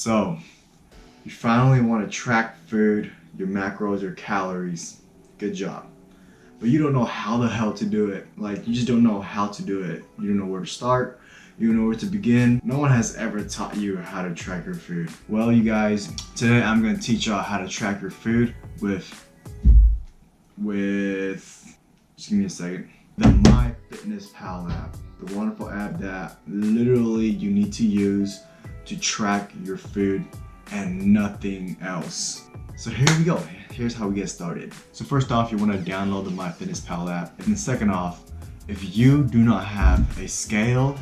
So, you finally want to track food, your macros, your calories. Good job. But you don't know how the hell to do it. Like, you just don't know how to do it. You don't know where to start. You don't know where to begin. No one has ever taught you how to track your food. Well, you guys, today I'm going to teach y'all how to track your food with, just give me a second, the MyFitnessPal app. The wonderful app that literally you need to use to track your food and nothing else. So here we go. Here's how we get started. So first off, you want to download the MyFitnessPal app. And then second off, if you do not have a scale,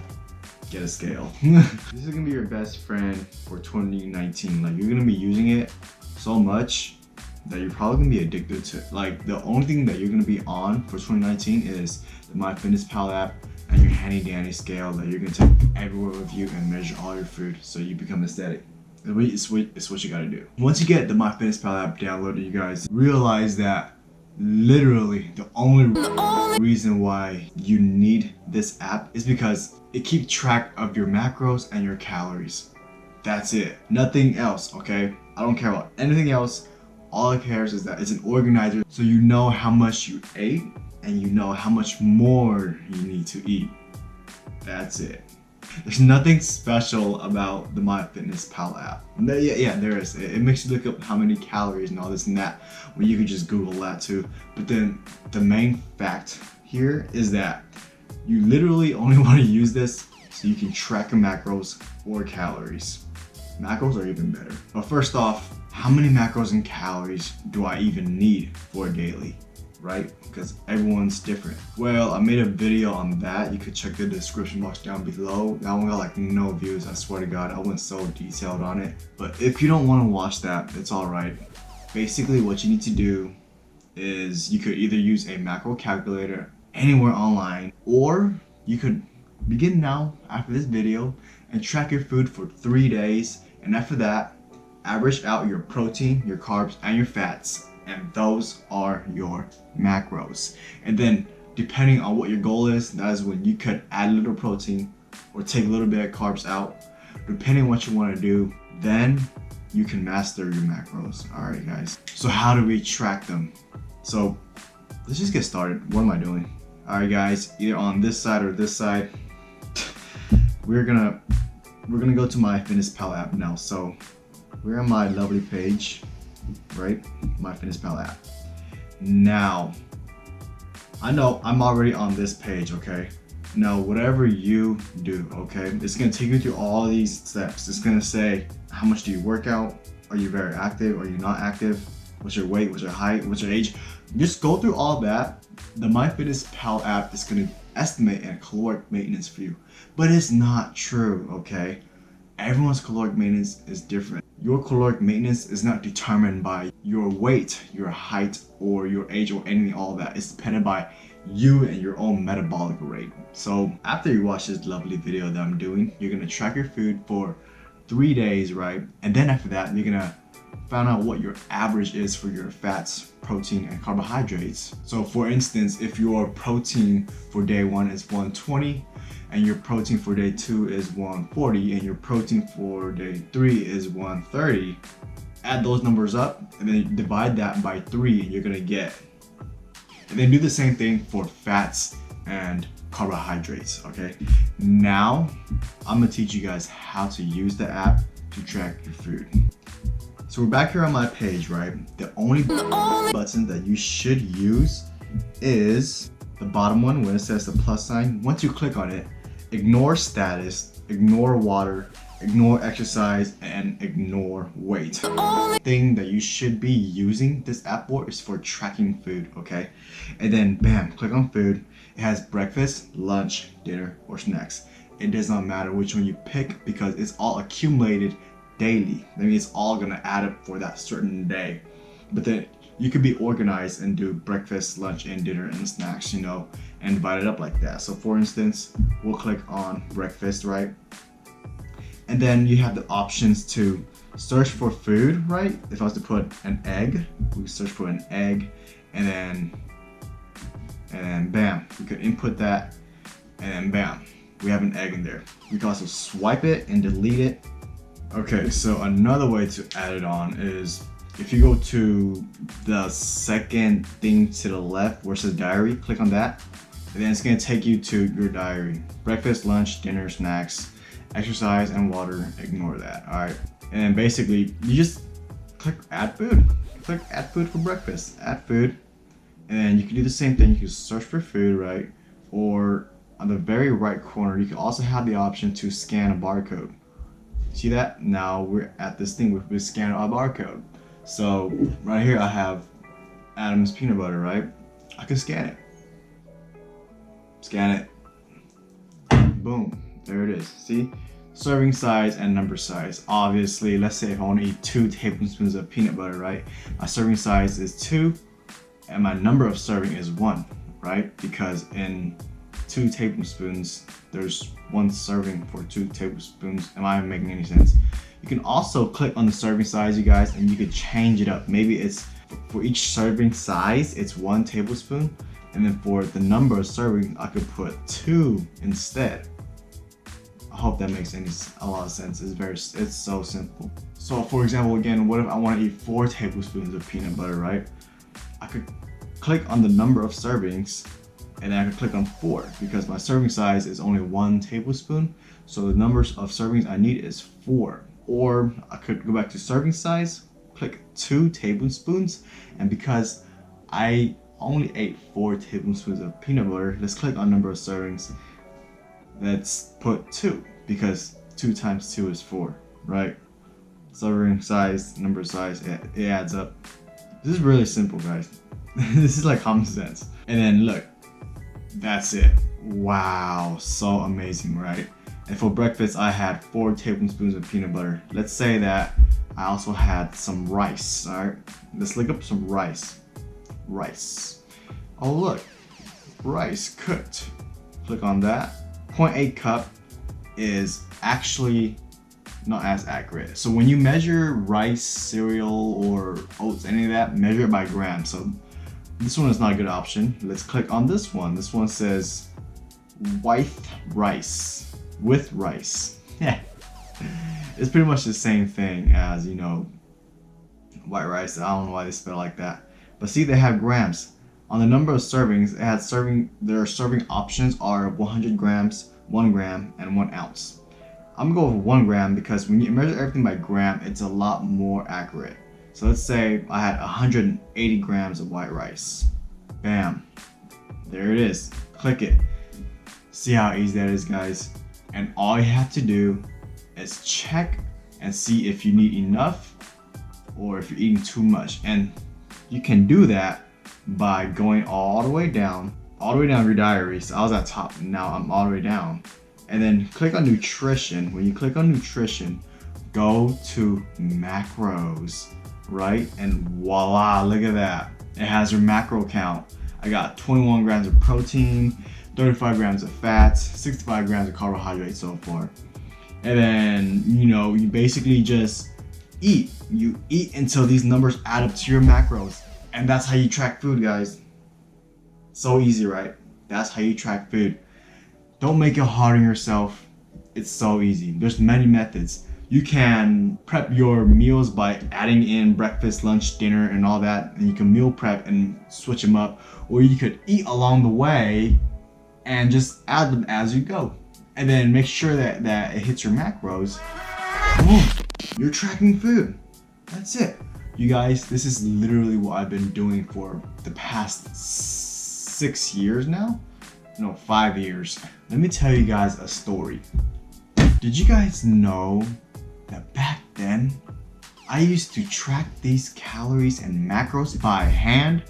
get a scale. This is gonna be your best friend for 2019. Like, you're gonna be using it so much that you're probably gonna be addicted to it. Like, the only thing that you're gonna be on for 2019 is the MyFitnessPal app and your handy dandy scale that you're gonna take everywhere with you and measure all your food so you become aesthetic. It's what you gotta do. Once you get the MyFitnessPal app downloaded, you guys realize that literally the only reason why you need this app is because it keeps track of your macros and your calories. That's it. Nothing else, okay? I don't care about anything else. All it cares is that it's an organizer, so you know how much you ate and you know how much more you need to eat. That's it. There's nothing special about the MyFitnessPal app. Yeah, there is. It makes you look up how many calories and all this and that, when you could just Google that too. But then the main fact here is that you literally only want to use this so you can track your macros or calories. Macros are even better. But first off, how many macros and calories do I even need for a daily? Right? Because everyone's different. Well, I made a video on that. You could check the description box down below. That one got like no views, I swear to God. I went so detailed on it. But if you don't want to watch that, it's alright. Basically, what you need to do is you could either use a macro calculator anywhere online, or you could begin now after this video and track your food for 3 days, and after that, average out your protein, your carbs, and your fats. And those are your macros. And then depending on what your goal is, that is when you could add a little protein or take a little bit of carbs out. Depending on what you want to do, then you can master your macros. Alright guys, so how do we track them? So let's just get started. What am I doing? Alright guys, either on this side or this side, we're gonna go to my MyFitnessPal app now. So we're on my lovely page, right? MyFitnessPal app. Now, I know I'm already on this page, okay? Now, whatever you do, okay, it's gonna take you through all these steps. It's gonna say, how much do you work out? Are you very active? Are you not active? What's your weight? What's your height? What's your age? Just go through all that. The MyFitnessPal app is gonna estimate and caloric maintenance for you. But it's not true, okay? Everyone's caloric maintenance is different. Your caloric maintenance is not determined by your weight, your height, or your age, or anything, all that. It's dependent by you and your own metabolic rate. So after you watch this lovely video that I'm doing, you're gonna track your food for 3 days, right? And then after that, you're gonna find out what your average is for your fats, protein, and carbohydrates. So for instance, if your protein for day 1 is 120, and your protein for day 2 is 140, and your protein for day 3 is 130, add those numbers up and then divide that by 3, and you're gonna get. And then do the same thing for fats and carbohydrates, okay? Now, I'm gonna teach you guys how to use the app to track your food. So we're back here on my page, right? The only button that you should use is the bottom one when it says the plus sign. Once you click on it, ignore status, ignore water, ignore exercise, and ignore weight. The only thing that you should be using this app for is for tracking food, okay? And then bam, click on food. It has breakfast, lunch, dinner, or snacks. It does not matter which one you pick because it's all accumulated daily. That means it's all gonna add up for that certain day. But then you could be organized and do breakfast, lunch, and dinner and snacks, you know, and divide it up like that. So for instance, we'll click on breakfast, right? And then you have the options to search for food, right? If I was to put an egg, we search for an egg, and then bam, we could input that, and then bam, we have an egg in there. We can also swipe it and delete it, Okay, so another way to add it on is if you go to the second thing to the left where it says diary, click on that, and then it's gonna take you to your diary. Breakfast, lunch, dinner, snacks, exercise, and water. Ignore that, all right? And then basically, you just click add food. Click add food for breakfast, add food. And then you can do the same thing. You can search for food, right? Or on the very right corner, you can also have the option to scan a barcode. See that? Now we're at this thing where we scan a barcode. So right here I have Adam's peanut butter, right? I can scan it. Scan it. Boom. There it is. See? Serving size and number size. Obviously, let's say if I want to eat 2 tablespoons of peanut butter, right? My serving size is 2 and my number of serving is 1, right? Because in 2 tablespoons, there's 1 serving for 2 tablespoons. Am I making any sense? You can also click on the serving size, you guys, and you can change it up. Maybe it's for each serving size, it's 1 tablespoon. And then for the number of servings, I could put 2 instead. I hope that makes a lot of sense. It's so simple. So for example, again, what if I want to eat 4 tablespoons of peanut butter, right? I could click on the number of servings and then I could click on 4 because my serving size is only 1 tablespoon. So the numbers of servings I need is 4. Or I could go back to serving size, click 2 tablespoons, and because I only ate 4 tablespoons of peanut butter, let's click on number of servings. Let's put 2 because 2 times 2 is 4, right? Serving size, number size, it adds up. This is really simple, guys. This is like common sense. And then look, that's it. Wow, so amazing, right? And for breakfast, I had 4 tablespoons of peanut butter. Let's say that I also had some rice, all right? Let's look up some rice. Rice. Oh look, rice cooked. Click on that. 0.8 cup is actually not as accurate. So when you measure rice, cereal, or oats, any of that, measure it by grams. So this one is not a good option. Let's click on this one. This one says with rice. With rice. Yeah. It's pretty much the same thing as, you know, white rice. I don't know why they spell it like that. But see, they have grams. On the number of servings, their serving options are 100 grams, 1 gram, and 1 ounce. I'm gonna go with 1 gram because when you measure everything by gram, it's a lot more accurate. So let's say I had 180 grams of white rice. Bam. There it is. Click it. See how easy that is, guys? And all you have to do is check and see if you need enough or if you're eating too much. And you can do that by going all the way down your diary. So I was at top, now I'm all the way down. And then click on nutrition. When you click on nutrition, go to macros, right? And voila, look at that. It has your macro count. I got 21 grams of protein, 35 grams of fats, 65 grams of carbohydrates so far. And then, you know, you basically just eat. You eat until these numbers add up to your macros. And that's how you track food, guys. So easy, right? That's how you track food. Don't make it hard on yourself. It's so easy. There's many methods. You can prep your meals by adding in breakfast, lunch, dinner, and all that. And you can meal prep and switch them up. Or you could eat along the way and just add them as you go. And then make sure that it hits your macros. Boom, you're tracking food. That's it. You guys, this is literally what I've been doing for the past 6 years now. No, 5 years. Let me tell you guys a story. Did you guys know that back then, I used to track these calories and macros by hand?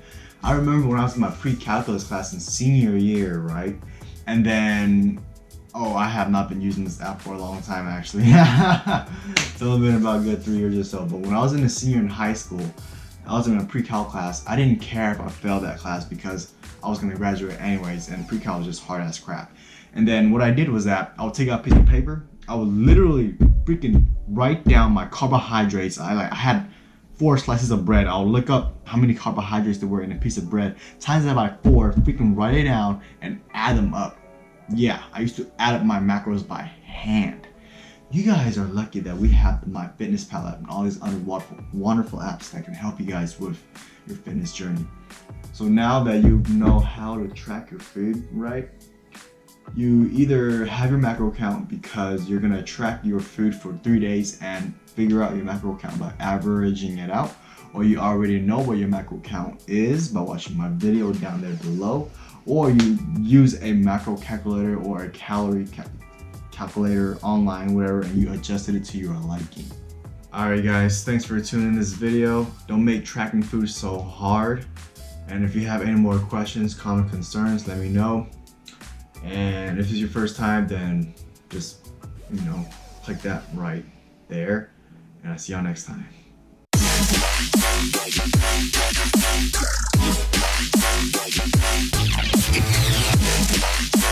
I remember when I was in my pre-calculus class in senior year, right? And then, oh, I have not been using this app for a long time, actually. It's only been about a good 3 years or so. But when I was in a senior in high school, I was in a pre-cal class. I didn't care if I failed that class because I was gonna graduate anyways, and pre-cal was just hard ass crap. And then what I did was that I would take out a piece of paper. I would literally freaking write down my carbohydrates. I had 4 slices of bread. I'll look up how many carbohydrates there were in a piece of bread, times that by 4, freaking write it down and add them up. Yeah, I used to add up my macros by hand. You guys are lucky that we have the MyFitnessPal app and all these other wonderful apps that can help you guys with your fitness journey. So now that you know how to track your food, right? You either have your macro count because you're gonna track your food for 3 days and figure out your macro count by averaging it out, or you already know what your macro count is by watching my video down there below, or you use a macro calculator or a calorie calculator online, whatever, and you adjusted it to your liking. Alright guys, thanks for tuning in this video. Don't make tracking food so hard. And if you have any more questions, comments, concerns, let me know. And if it's your first time, then just, click that right there. And I'll see y'all next time.